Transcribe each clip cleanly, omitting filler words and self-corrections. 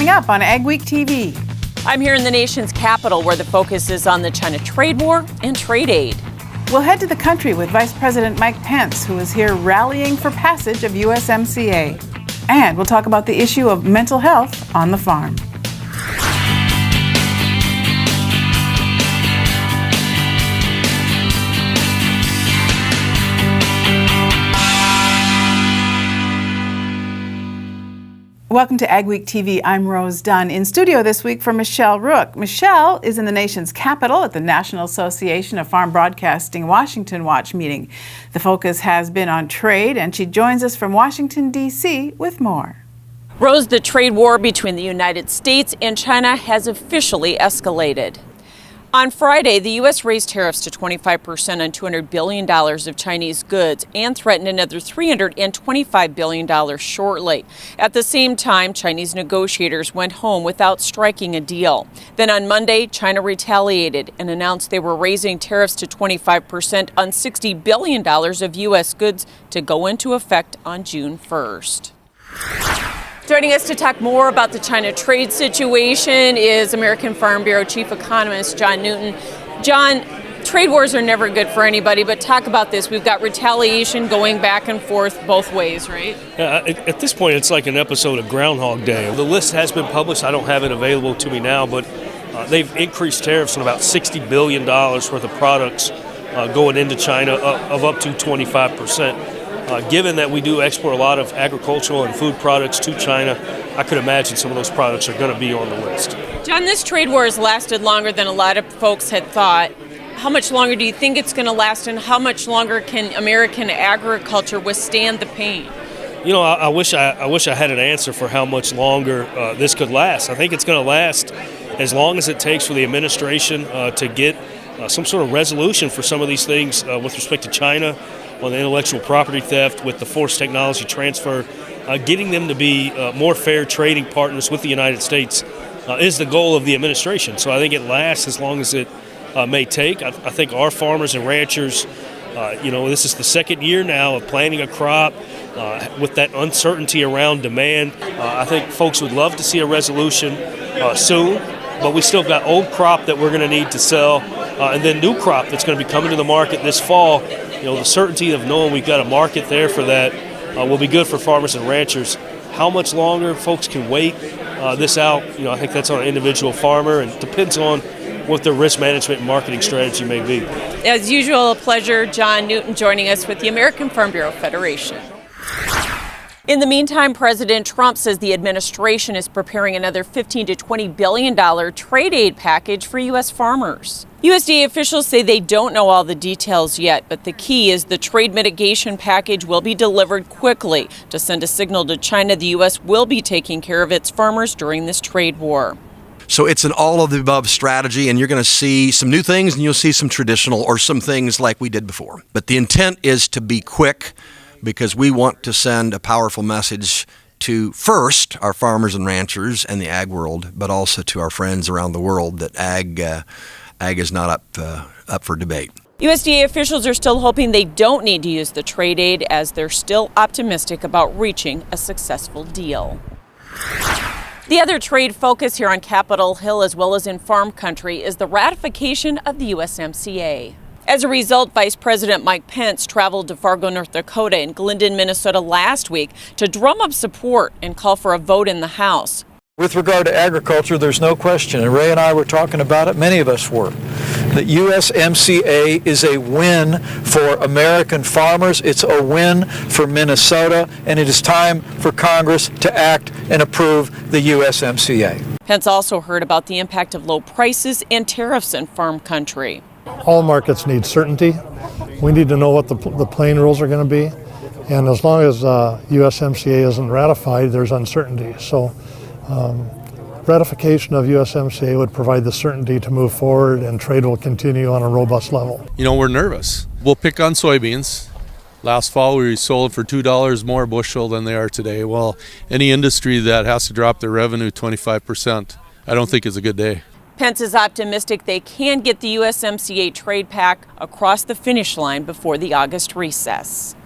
coming up on AgweekTV. I'm here in the nation's capital where the focus is on the China trade war and trade aid. We'll head to the country with Vice President Mike Pence, who is here rallying for passage of USMCA. And we'll talk about the issue of mental health on the farm. Welcome to AgweekTV. I'm Rose Dunn. In studio this week for Michelle Rook. Michelle is in the nation's capital at the National Association of Farm Broadcasting Washington Watch meeting. The focus has been on trade, and she joins us from Washington, D.C. with more. Rose, the trade war between the United States and China has officially escalated. On Friday, the U.S. raised tariffs to 25% on $200 billion of Chinese goods and threatened another $325 billion shortly. At the same time, Chinese negotiators went home without striking a deal. Then on Monday, China retaliated and announced they were raising tariffs to 25% on $60 billion of U.S. goods to go into effect on June 1st. Joining us to talk more about the China trade situation is American Farm Bureau Chief Economist John Newton. John, trade wars are never good for anybody, but talk about this. We've got retaliation going back and forth both ways, right? At this point, it's like an episode of Groundhog Day. The list has been published. I don't have it available to me now, but they've increased tariffs on about $60 billion worth of products going into China of up to 25%. Given that we do export a lot of agricultural and food products to China, I could imagine some of those products are going to be on the list. John, this trade war has lasted longer than a lot of folks had thought. How much longer do you think it's going to last, and how much longer can American agriculture withstand the pain? You know, I wish I had an answer for how much longer this could last. I think it's going to last as long as it takes for the administration to get some sort of resolution for some of these things with respect to China, on the intellectual property theft, with the forced technology transfer, getting them to be more fair trading partners with the United States is the goal of the administration. So I think it lasts as long as it may take. I think our farmers and ranchers, this is the second year now of planting a crop with that uncertainty around demand. I think folks would love to see a resolution soon, but we still got old crop that we're going to need to sell, and then new crop that's going to be coming to the market this fall. The certainty of knowing we've got a market there for that will be good for farmers and ranchers. How much longer folks can wait this out, I think that's on an individual farmer, and depends on what their risk management and marketing strategy may be. As usual, a pleasure. John Newton joining us with the American Farm Bureau Federation. In the meantime, President Trump says the administration is preparing another $15 to $20 billion trade aid package for U.S. farmers. USDA officials say they don't know all the details yet, but the key is the trade mitigation package will be delivered quickly to send a signal to China the U.S. will be taking care of its farmers during this trade war. So it's an all-of-the-above strategy, and you're going to see some new things and you'll see some traditional or some things like we did before. But the intent is to be quick, because we want to send a powerful message to, first, our farmers and ranchers and the ag world, but also to our friends around the world that ag is not up for debate. USDA officials are still hoping they don't need to use the trade aid, as they're still optimistic about reaching a successful deal. The other trade focus here on Capitol Hill, as well as in farm country, is the ratification of the USMCA. As a result, Vice President Mike Pence traveled to Fargo, North Dakota and Glendon, Minnesota last week to drum up support and call for a vote in the House. With regard to agriculture, there's no question, and Ray and I were talking about it, many of us were, that USMCA is a win for American farmers, it's a win for Minnesota, and it is time for Congress to act and approve the USMCA. Pence also heard about the impact of low prices and tariffs in farm country. All markets need certainty. We need to know what the playing rules are going to be. And as long as USMCA isn't ratified, there's uncertainty. So ratification of USMCA would provide the certainty to move forward, and trade will continue on a robust level. We're nervous. We'll pick on soybeans. Last fall we sold for $2 more a bushel than they are today. Well, any industry that has to drop their revenue 25%, I don't think is a good day. Pence is optimistic they can get the USMCA trade pack across the finish line before the August recess.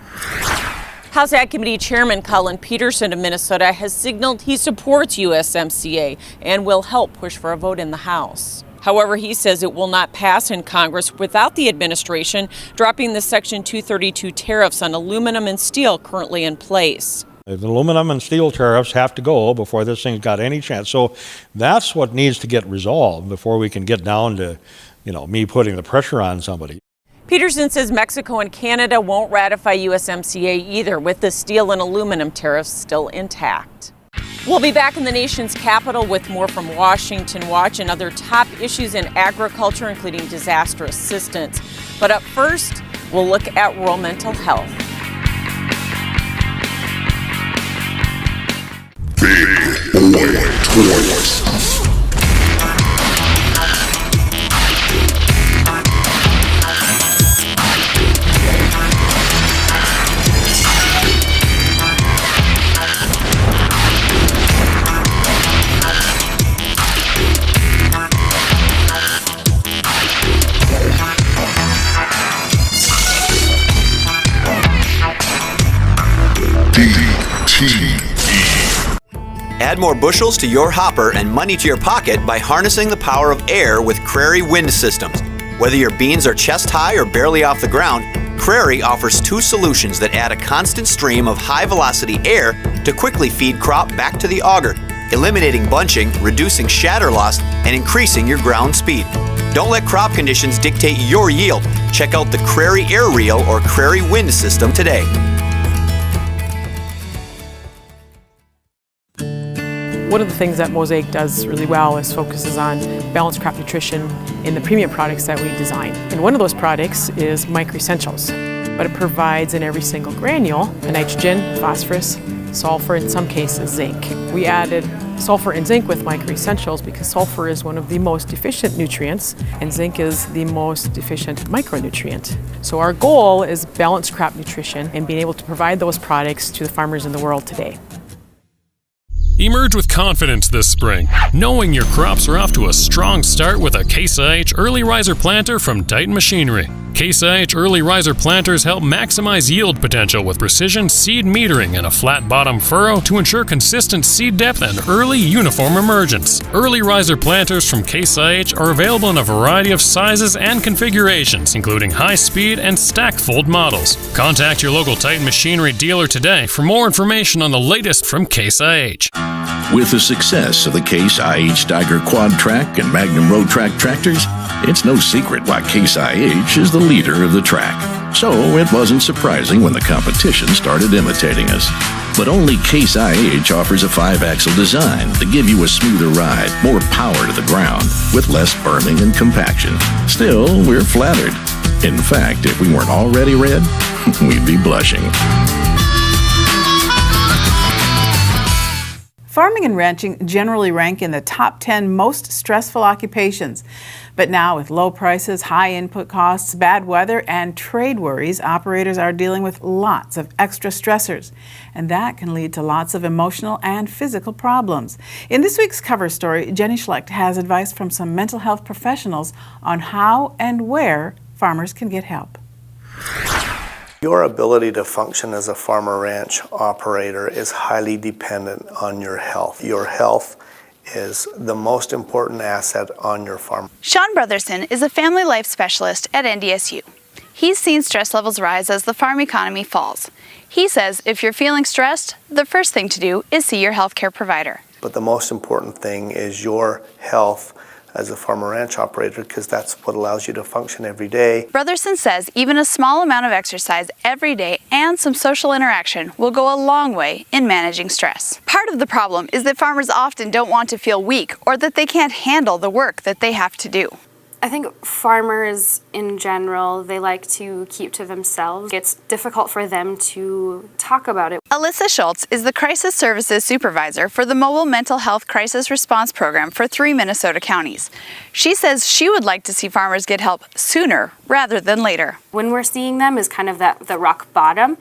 House Ag Committee Chairman Colin Peterson of Minnesota has signaled he supports USMCA and will help push for a vote in the House. However, he says it will not pass in Congress without the administration dropping the Section 232 tariffs on aluminum and steel currently in place. The aluminum and steel tariffs have to go before this thing's got any chance. So that's what needs to get resolved before we can get down to, me putting the pressure on somebody. Peterson says Mexico and Canada won't ratify USMCA either, with the steel and aluminum tariffs still intact. We'll be back in the nation's capital with more from Washington Watch and other top issues in agriculture, including disaster assistance. But up first, we'll look at rural mental health. Big Boy Toys. Add more bushels to your hopper and money to your pocket by harnessing the power of air with Crary Wind Systems. Whether your beans are chest high or barely off the ground, Crary offers two solutions that add a constant stream of high-velocity air to quickly feed crop back to the auger, eliminating bunching, reducing shatter loss, and increasing your ground speed. Don't let crop conditions dictate your yield. Check out the Crary Air Reel or Crary Wind System today. One of the things that Mosaic does really well is focuses on balanced crop nutrition in the premium products that we design. And one of those products is Micro Essentials, but it provides in every single granule the nitrogen, phosphorus, sulfur, in some cases zinc. We added sulfur and zinc with Micro Essentials because sulfur is one of the most deficient nutrients and zinc is the most deficient micronutrient. So our goal is balanced crop nutrition and being able to provide those products to the farmers in the world today. Emerge with confidence this spring, knowing your crops are off to a strong start with a Case IH Early Riser Planter from Titan Machinery. Case IH Early Riser Planters help maximize yield potential with precision seed metering and a flat bottom furrow to ensure consistent seed depth and early uniform emergence. Early Riser Planters from Case IH are available in a variety of sizes and configurations, including high-speed and stack-fold models. Contact your local Titan Machinery dealer today for more information on the latest from Case IH. With the success of the Case IH Steiger Quad Track and Magnum Road Track tractors, it's no secret why Case IH is the leader of the track. So it wasn't surprising when the competition started imitating us. But only Case IH offers a 5-axle design to give you a smoother ride, more power to the ground, with less berming and compaction. Still, we're flattered. In fact, if we weren't already red, we'd be blushing. Farming and ranching generally rank in the top 10 most stressful occupations. But now with low prices, high input costs, bad weather, and trade worries, operators are dealing with lots of extra stressors. And that can lead to lots of emotional and physical problems. In this week's cover story, Jenny Schlecht has advice from some mental health professionals on how and where farmers can get help. Your ability to function as a farmer ranch operator is highly dependent on your health. Your health is the most important asset on your farm. Sean Brotherson is a family life specialist at NDSU. He's seen stress levels rise as the farm economy falls. He says if you're feeling stressed, the first thing to do is see your healthcare provider. But the most important thing is your health as a farmer ranch operator, because that's what allows you to function every day. Brotherson says even a small amount of exercise every day and some social interaction will go a long way in managing stress. Part of the problem is that farmers often don't want to feel weak or that they can't handle the work that they have to do. I think farmers in general, they like to keep to themselves. It's difficult for them to talk about it. Alyssa Schultz is the Crisis Services Supervisor for the Mobile Mental Health Crisis Response Program for 3 Minnesota counties. She says she would like to see farmers get help sooner rather than later. When we're seeing them is kind of the rock bottom.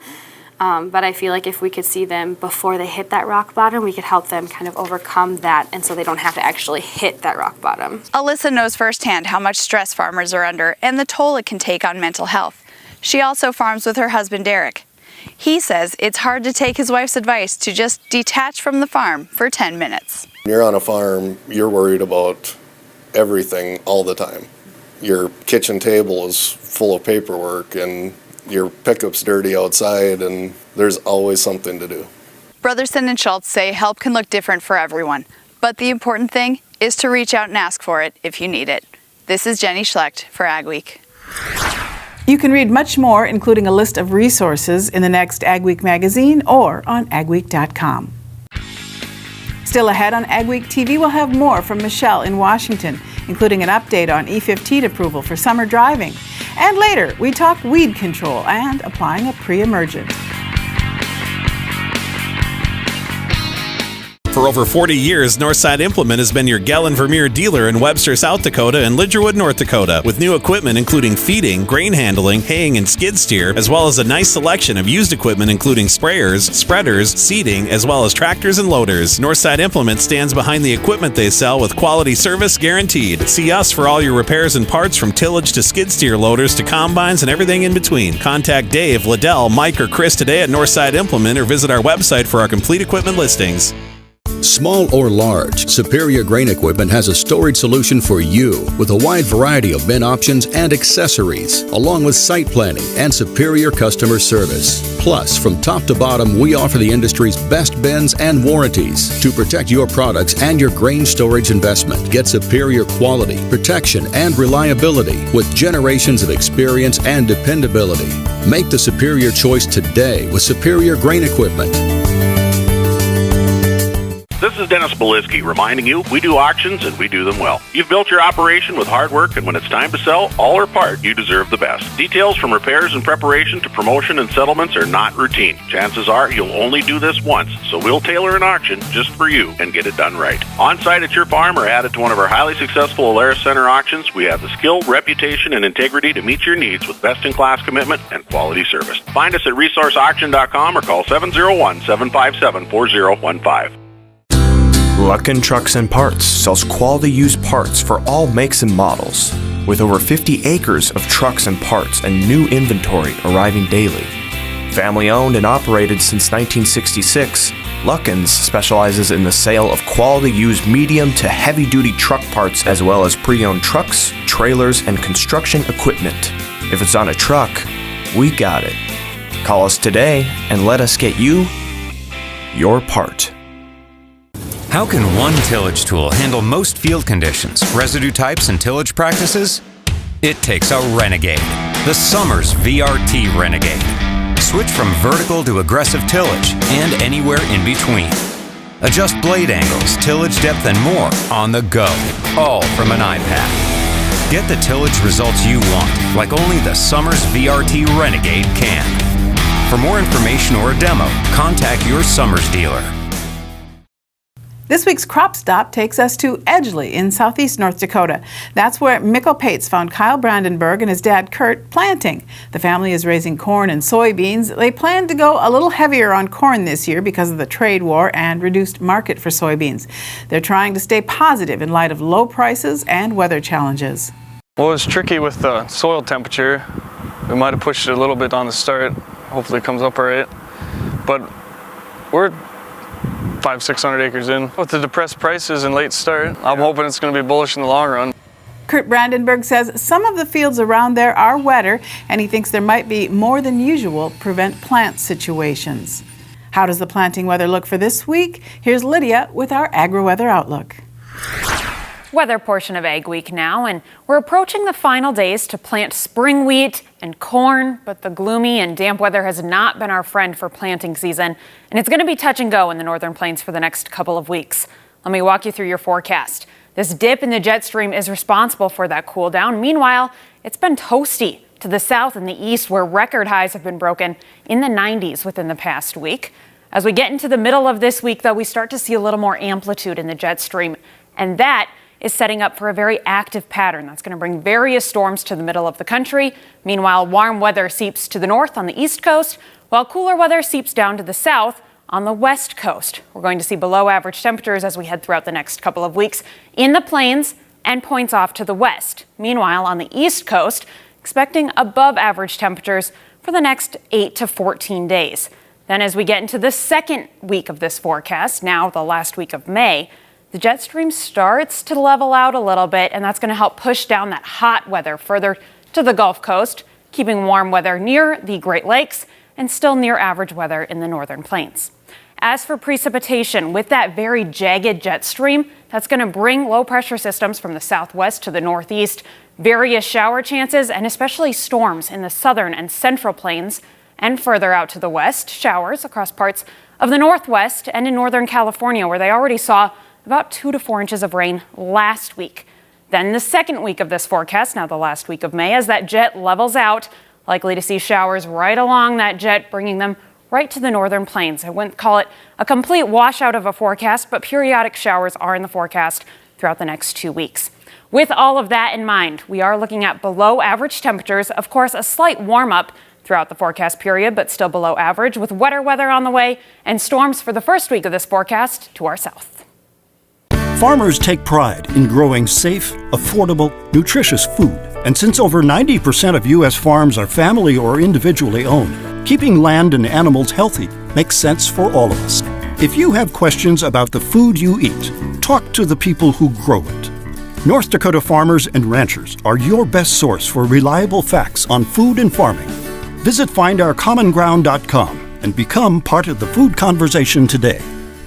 But I feel like if we could see them before they hit that rock bottom, we could help them kind of overcome that, and so they don't have to actually hit that rock bottom. Alyssa knows firsthand how much stress farmers are under and the toll it can take on mental health. She also farms with her husband, Derek. He says it's hard to take his wife's advice to just detach from the farm for 10 minutes. When you're on a farm, you're worried about everything all the time. Your kitchen table is full of paperwork and your pickup's dirty outside, and there's always something to do. Brotherson and Schultz say help can look different for everyone, but the important thing is to reach out and ask for it if you need it. This is Jenny Schlecht for Ag Week. You can read much more, including a list of resources, in the next Ag Week magazine or on agweek.com. Still ahead on Ag Week TV, we'll have more from Michelle in Washington, including an update on E15 approval for summer driving. And later, we talk weed control and applying a pre-emergent. For over 40 years, Northside Implement has been your Gallon Vermeer dealer in Webster, South Dakota and Lidgerwood, North Dakota, with new equipment including feeding, grain handling, haying, and skid steer, as well as a nice selection of used equipment including sprayers, spreaders, seeding, as well as tractors and loaders. Northside Implement stands behind the equipment they sell with quality service guaranteed. See us for all your repairs and parts from tillage to skid steer loaders to combines and everything in between. Contact Dave, Liddell, Mike, or Chris today at Northside Implement or visit our website for our complete equipment listings. Small or large, Superior Grain Equipment has a storage solution for you with a wide variety of bin options and accessories, along with site planning and superior customer service. Plus, from top to bottom, we offer the industry's best bins and warranties to protect your products and your grain storage investment. Get superior quality, protection, and reliability with generations of experience and dependability. Make the superior choice today with Superior Grain Equipment. This is Dennis Belisky reminding you we do auctions and we do them well. You've built your operation with hard work, and when it's time to sell, all or part, you deserve the best. Details from repairs and preparation to promotion and settlements are not routine. Chances are you'll only do this once, so we'll tailor an auction just for you and get it done right. On site at your farm or added to one of our highly successful Alaris Center auctions, we have the skill, reputation, and integrity to meet your needs with best-in-class commitment and quality service. Find us at resourceauction.com or call 701-757-4015. Luckin Trucks and Parts sells quality used parts for all makes and models. With over 50 acres of trucks and parts and new inventory arriving daily. Family owned and operated since 1966, Luckin's specializes in the sale of quality used medium to heavy duty truck parts as well as pre-owned trucks, trailers, and construction equipment. If it's on a truck, we got it. Call us today and let us get you your part. How can one tillage tool handle most field conditions, residue types, and tillage practices? It takes a Renegade, the Summers VRT Renegade. Switch from vertical to aggressive tillage and anywhere in between. Adjust blade angles, tillage depth, and more on the go, all from an iPad. Get the tillage results you want, like only the Summers VRT Renegade can. For more information or a demo, contact your Summers dealer. This week's Crop Stop takes us to Edgeley in southeast North Dakota. That's where Mikko Pates found Kyle Brandenburg and his dad Kurt planting. The family is raising corn and soybeans. They plan to go a little heavier on corn this year because of the trade war and reduced market for soybeans. They're trying to stay positive in light of low prices and weather challenges. Well, it's tricky with the soil temperature. We might have pushed it a little bit on the start. Hopefully it comes up all right. But we're 500-600 acres in. With the depressed prices and late start, I'm hoping it's going to be bullish in the long run. Kurt Brandenburg says some of the fields around there are wetter, and he thinks there might be more than usual prevent plant situations. How does the planting weather look for this week? Here's Lydia with our agri-weather outlook. Weather portion of Ag Week now, and we're approaching the final days to plant spring wheat and corn, but the gloomy and damp weather has not been our friend for planting season, and it's going to be touch and go in the northern plains for the next couple of weeks. Let me walk you through your forecast. This dip in the jet stream is responsible for that cool down. Meanwhile, it's been toasty to the south and the east, where record highs have been broken in the 90s within the past week. As we get into the middle of this week, though, we start to see a little more amplitude in the jet stream, and that is setting up for a very active pattern that's going to bring various storms to the middle of the country. Meanwhile, warm weather seeps to the north on the east coast, while cooler weather seeps down to the south on the west coast. We're going to see below average temperatures as we head throughout the next couple of weeks in the plains and points off to the west. Meanwhile, on the east coast, expecting above average temperatures for the next 8 to 14 days. Then as we get into the second week of this forecast, now the last week of May, the jet stream starts to level out a little bit, and that's going to help push down that hot weather further to the Gulf Coast, keeping warm weather near the Great Lakes and still near average weather in the northern plains. As for precipitation, with that very jagged jet stream, that's going to bring low pressure systems from the southwest to the northeast, various shower chances, and especially storms in the southern and central plains, and further out to the west, showers across parts of the northwest and in northern California, where they already saw about 2 to 4 inches of rain last week. Then the second week of this forecast, now the last week of May, as that jet levels out, likely to see showers right along that jet, bringing them right to the northern plains. I wouldn't call it a complete washout of a forecast, but periodic showers are in the forecast throughout the next 2 weeks. With all of that in mind, we are looking at below average temperatures, of course, a slight warm up throughout the forecast period, but still below average, with wetter weather on the way and storms for the first week of this forecast to our south. Farmers take pride in growing safe, affordable, nutritious food. And since over 90% of U.S. farms are family or individually owned, keeping land and animals healthy makes sense for all of us. If you have questions about the food you eat, talk to the people who grow it. North Dakota farmers and ranchers are your best source for reliable facts on food and farming. Visit findourcommonground.com and become part of the food conversation today.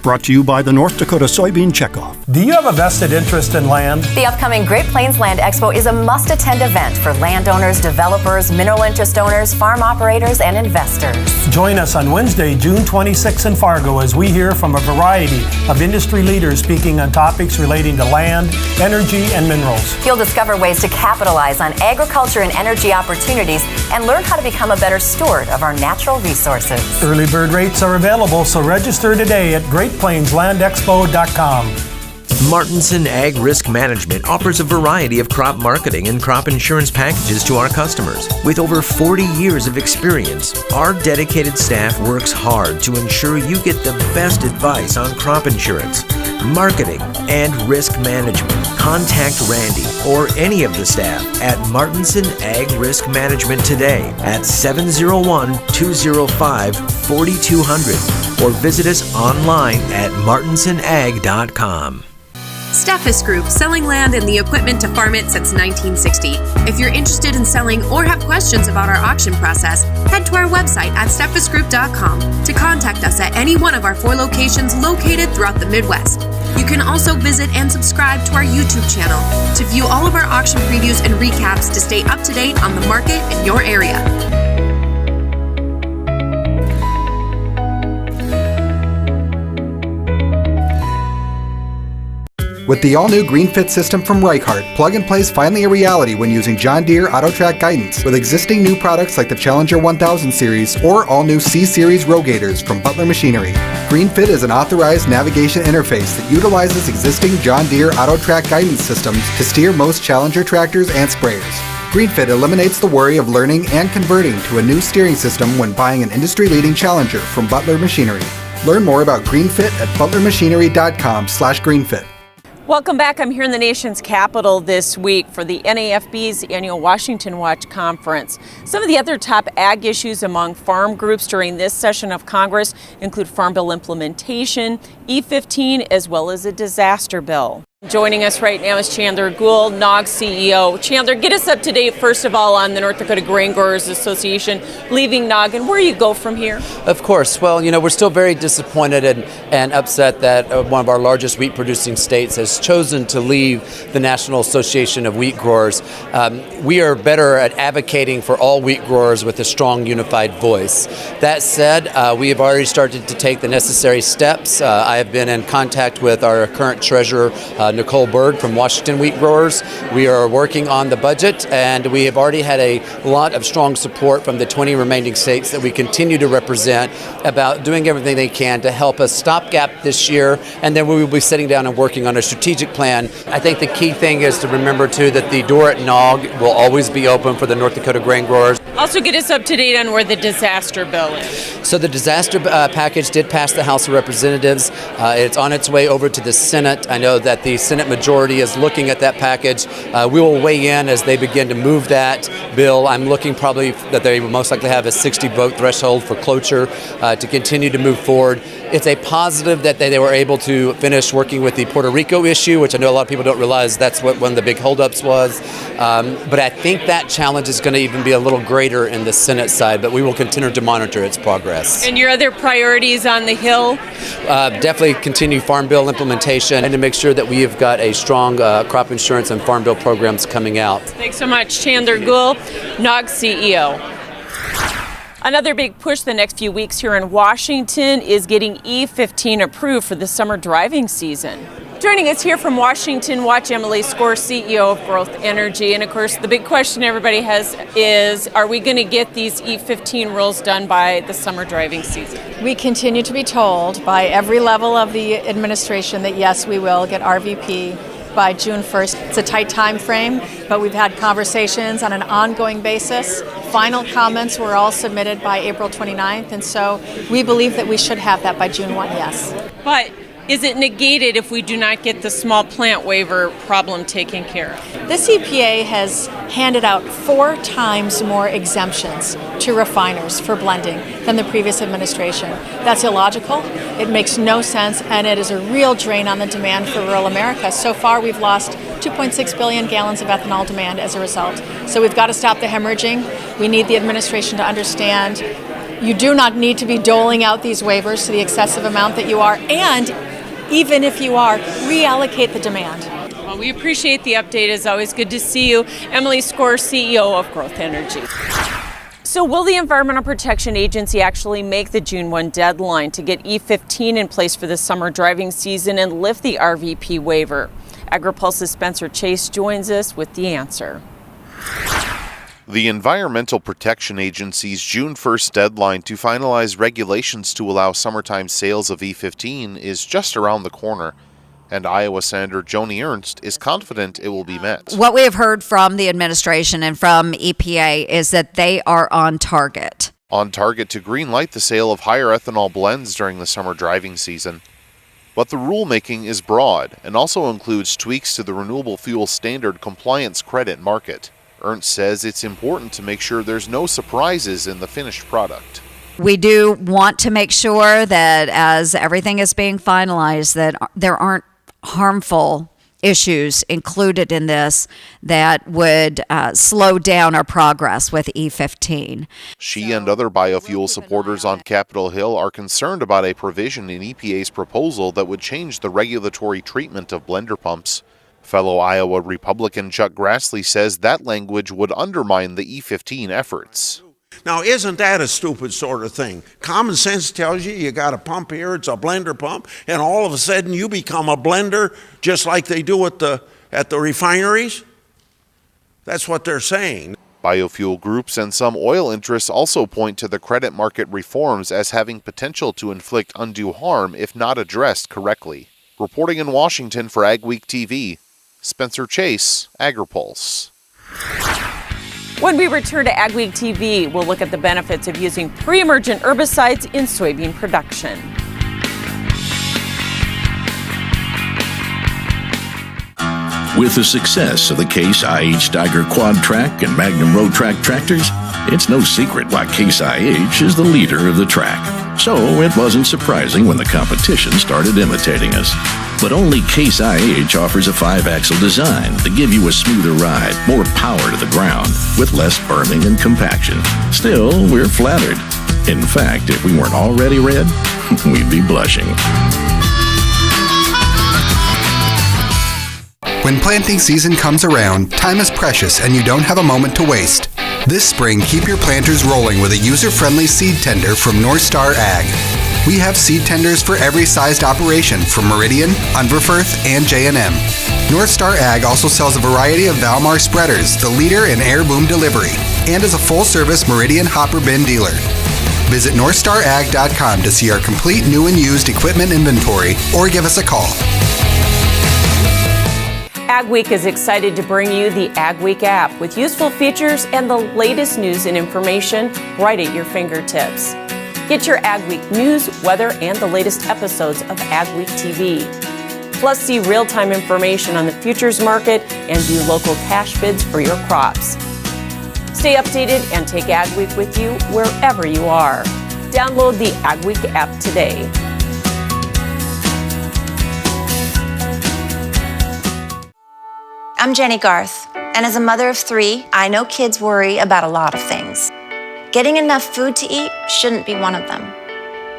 Brought to you by the North Dakota Soybean Checkoff. Do you have a vested interest in land? The upcoming Great Plains Land Expo is a must-attend event for landowners, developers, mineral interest owners, farm operators, and investors. Join us on Wednesday, June 26 in Fargo as we hear from a variety of industry leaders speaking on topics relating to land, energy, and minerals. You'll discover ways to capitalize on agriculture and energy opportunities and learn how to become a better steward of our natural resources. Early bird rates are available, so register today at GreatPlainsLandExpo.com. Martinson Ag Risk Management offers a variety of crop marketing and crop insurance packages to our customers. With over 40 years of experience, our dedicated staff works hard to ensure you get the best advice on crop insurance, marketing, and risk management. Contact Randy or any of the staff at Martinson Ag Risk Management today at 701-205-4200 or visit us online at martinsonag.com. Steffes Group, selling land and the equipment to farm it since 1960. If you're interested in selling or have questions about our auction process, head to our website at steffesgroup.com to contact us at any one of our 4 locations located throughout the Midwest. You can also visit and subscribe to our YouTube channel to view all of our auction previews and recaps to stay up to date on the market in your area. With the all-new GreenFit system from Reichart, plug-and-play is finally a reality when using John Deere AutoTrack guidance with existing new products like the Challenger 1000 series or all-new C-Series Rogators from Butler Machinery. GreenFit is an authorized navigation interface that utilizes existing John Deere AutoTrack guidance systems to steer most Challenger tractors and sprayers. GreenFit eliminates the worry of learning and converting to a new steering system when buying an industry-leading Challenger from Butler Machinery. Learn more about GreenFit at butlermachinery.com/greenfit. Welcome back. I'm here in the nation's capital this week for the NAFB's annual Washington Watch Conference. Some of the other top ag issues among farm groups during this session of Congress include Farm Bill implementation, E15, as well as a disaster bill. Joining us right now is Chandler Gould, NOG CEO. Chandler, get us up to date, first of all, on the North Dakota Grain Growers Association leaving NOG and where you go from here. Of course. Well, we're still very disappointed and upset that one of our largest wheat producing states has chosen to leave the National Association of Wheat Growers. We are better at advocating for all wheat growers with a strong, unified voice. That said, we have already started to take the necessary steps. I have been in contact with our current treasurer, Nicole Berg from Washington Wheat Growers. We are working on the budget, and we have already had a lot of strong support from the 20 remaining states that we continue to represent about doing everything they can to help us stopgap this year, and then we will be sitting down and working on a strategic plan. I think the key thing is to remember, too, that the door at NOG will always be open for the North Dakota grain growers. Also get us up to date on where the disaster bill is. So the disaster package did pass the House of Representatives. It's on its way over to the Senate. I know that the Senate majority is looking at that package. We will weigh in as they begin to move that bill. I'm looking probably that they will most likely have a 60 vote threshold for cloture to continue to move forward. It's a positive that they were able to finish working with the Puerto Rico issue, which I know a lot of people don't realize that's what one of the big holdups was. But I think that challenge is going to even be a little greater in the Senate side, but we will continue to monitor its progress. And your other priorities on the Hill? Definitely continue Farm Bill implementation and to make sure that we have got a strong crop insurance and Farm Bill programs coming out. Thanks so much, Chandler Gould, NOG CEO. Another big push the next few weeks here in Washington is getting E15 approved for the summer driving season. Joining us here from Washington, watch Emily Skor, CEO of Growth Energy. And of course, the big question everybody has is, are we going to get these E15 rules done by the summer driving season? We continue to be told by every level of the administration that yes, we will get RVP by June 1st. It's a tight time frame, but we've had conversations on an ongoing basis. Final comments were all submitted by April 29th, and so we believe that we should have that by June 1, yes. But is it negated if we do not get the small plant waiver problem taken care of? This EPA has handed out 4 times more exemptions to refiners for blending than the previous administration. That's illogical, it makes no sense, and it is a real drain on the demand for rural America. So far, we've lost 2.6 billion gallons of ethanol demand as a result. So we've got to stop the hemorrhaging. We need the administration to understand you do not need to be doling out these waivers to the excessive amount that you are, and even if you are, reallocate the demand. Well, we appreciate the update. It's always good to see you. Emily Skor, CEO of Growth Energy. So will the Environmental Protection Agency actually make the June 1 deadline to get E15 in place for the summer driving season and lift the RVP waiver? AgriPulse's Spencer Chase joins us with the answer. The Environmental Protection Agency's June 1st deadline to finalize regulations to allow summertime sales of E15 is just around the corner, and Iowa Senator Joni Ernst is confident it will be met. What we have heard from the administration and from EPA is that they are on target. On target to greenlight the sale of higher ethanol blends during the summer driving season. But the rulemaking is broad and also includes tweaks to the Renewable Fuel Standard compliance credit market. Ernst says it's important to make sure there's no surprises in the finished product. We do want to make sure that as everything is being finalized, that there aren't harmful issues included in this that would slow down our progress with E15. She and other biofuel supporters on Capitol Hill are concerned about a provision in EPA's proposal that would change the regulatory treatment of blender pumps. Fellow Iowa Republican Chuck Grassley says that language would undermine the E15 efforts. Now, isn't that a stupid sort of thing? Common sense tells you got a pump here, it's a blender pump, and all of a sudden you become a blender just like they do at the refineries? That's what they're saying. Biofuel groups and some oil interests also point to the credit market reforms as having potential to inflict undue harm if not addressed correctly. Reporting in Washington for AgweekTV, Spencer Chase, AgriPulse. When we return to AgweekTV, we'll look at the benefits of using pre-emergent herbicides in soybean production. With the success of the Case IH Tiger Quad Track and Magnum Road Track tractors, it's no secret why Case IH is the leader of the track. So it wasn't surprising when the competition started imitating us. But only Case IH offers a 5-axle design to give you a smoother ride, more power to the ground, with less berming and compaction. Still, we're flattered. In fact, if we weren't already red, we'd be blushing. When planting season comes around, time is precious and you don't have a moment to waste. This spring, keep your planters rolling with a user-friendly seed tender from Northstar AG. We have seed tenders for every sized operation from Meridian, Unverferth, and J&M. Northstar AG also sells a variety of Valmar spreaders, the leader in air boom delivery, and is a full-service Meridian hopper bin dealer. Visit NorthstarAg.com to see our complete new and used equipment inventory or give us a call. AgWeek is excited to bring you the AgWeek app with useful features and the latest news and information right at your fingertips. Get your AgWeek news, weather, and the latest episodes of AgweekTV. Plus, see real-time information on the futures market and view local cash bids for your crops. Stay updated and take Ag Week with you wherever you are. Download the Ag Week app today. I'm Jenny Garth, and as a mother of 3, I know kids worry about a lot of things. Getting enough food to eat shouldn't be one of them.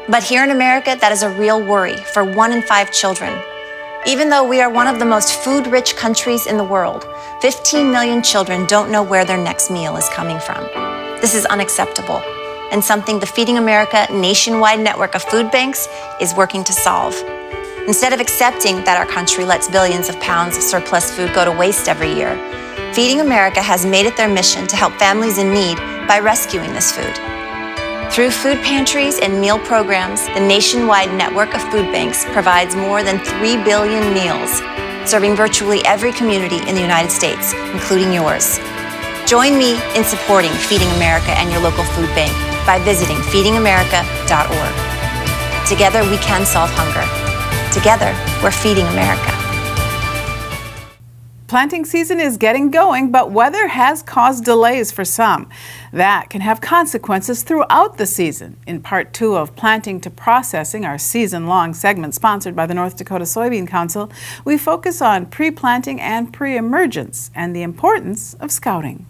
But here in America, that is a real worry for 1 in 5 children. Even though we are one of the most food-rich countries in the world, 15 million children don't know where their next meal is coming from. This is unacceptable, and something the Feeding America nationwide network of food banks is working to solve. Instead of accepting that our country lets billions of pounds of surplus food go to waste every year, Feeding America has made it their mission to help families in need by rescuing this food. Through food pantries and meal programs, the nationwide network of food banks provides more than 3 billion meals, serving virtually every community in the United States, including yours. Join me in supporting Feeding America and your local food bank by visiting feedingamerica.org. Together we can solve hunger. Together, we're feeding America. Planting season is getting going, but weather has caused delays for some. That can have consequences throughout the season. In part 2 of Planting to Processing, our season-long segment sponsored by the North Dakota Soybean Council, we focus on pre-planting and pre-emergence and the importance of scouting.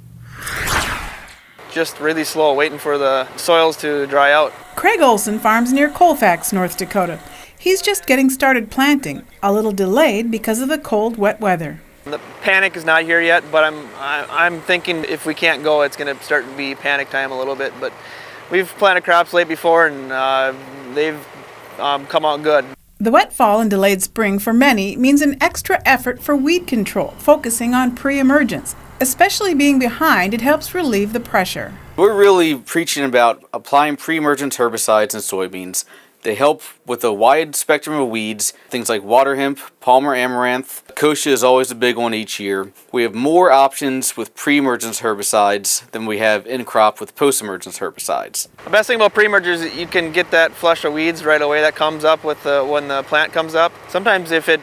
Just really slow, waiting for the soils to dry out. Craig Olson farms near Colfax, North Dakota. He's just getting started planting, a little delayed because of the cold, wet weather. The panic is not here yet, but I'm thinking if we can't go, it's going to start to be panic time a little bit. But we've planted crops late before, and they've come out good. The wet fall and delayed spring for many means an extra effort for weed control, focusing on pre-emergence. Especially being behind, it helps relieve the pressure. We're really preaching about applying pre-emergence herbicides in soybeans. They help with a wide spectrum of weeds, things like water hemp, Palmer amaranth. Kochia is always a big one each year. We have more options with pre-emergence herbicides than we have in crop with post-emergence herbicides. The best thing about pre-emergence is that you can get that flush of weeds right away that comes up with when the plant comes up. Sometimes if it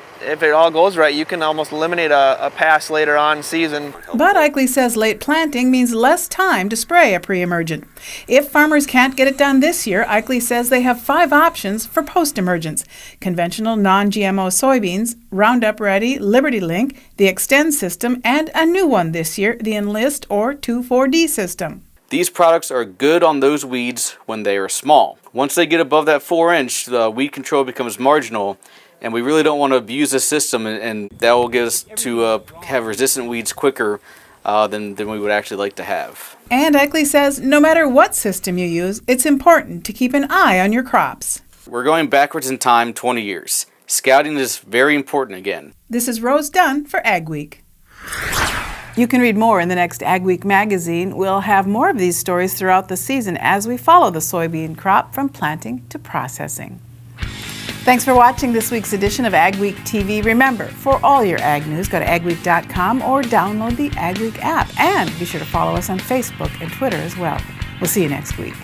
all goes right, you can almost eliminate a pass later on in season. Bud Eichley says late planting means less time to spray a pre-emergent. If farmers can't get it done this year, Eichley says they have 5 options for post-emergence: conventional non-GMO soybeans, Roundup Ready, Liberty Link, the Extend system, and a new one this year, the Enlist or 2,4-D system. These products are good on those weeds when they are small. Once they get above that 4-inch, the weed control becomes marginal, and we really don't want to abuse the system, and that will get us to have resistant weeds quicker than we would actually like to have. And Eichley says no matter what system you use, it's important to keep an eye on your crops. We're going backwards in time 20 years. Scouting is very important again. This is Rose Dunn for Ag Week. You can read more in the next Ag Week magazine. We'll have more of these stories throughout the season as we follow the soybean crop from planting to processing. Thanks for watching this week's edition of Ag Week TV. Remember, for all your ag news, go to agweek.com or download the Ag Week app. And be sure to follow us on Facebook and Twitter as well. We'll see you next week.